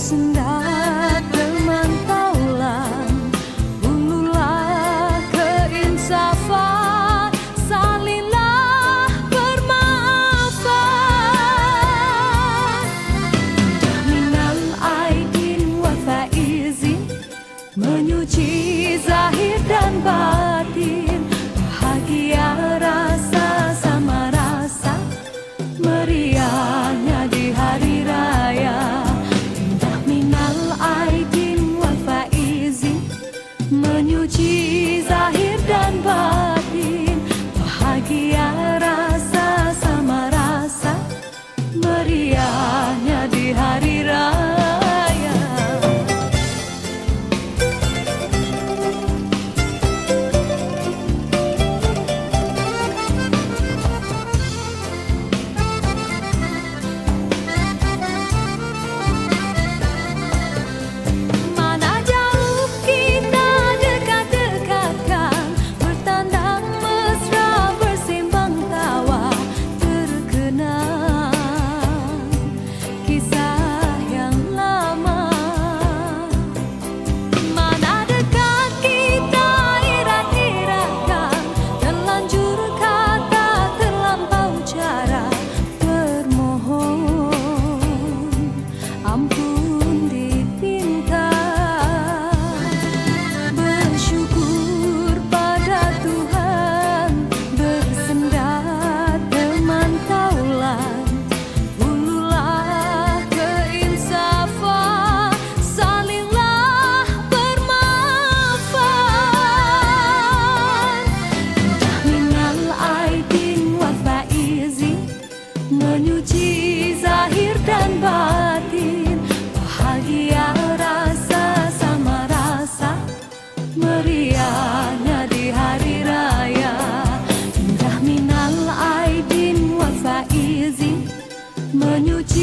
bersendat pemantauan, ululah keinsafan, salinlah bermaafan. Minal aidin wa faizin, menyuci zahir dan batin, bahagia rasa sama rasa, meriahnya di hari raya. Indah minal aidin wa faizin, menyuci zahir dan batin, bahagia rasa sama rasa, meriahnya di hari raya. Menyuci zahir dan batin, bahagia rasa sama rasa, meriahnya di hari raya. Indah minal aidin wa faizin, menyuci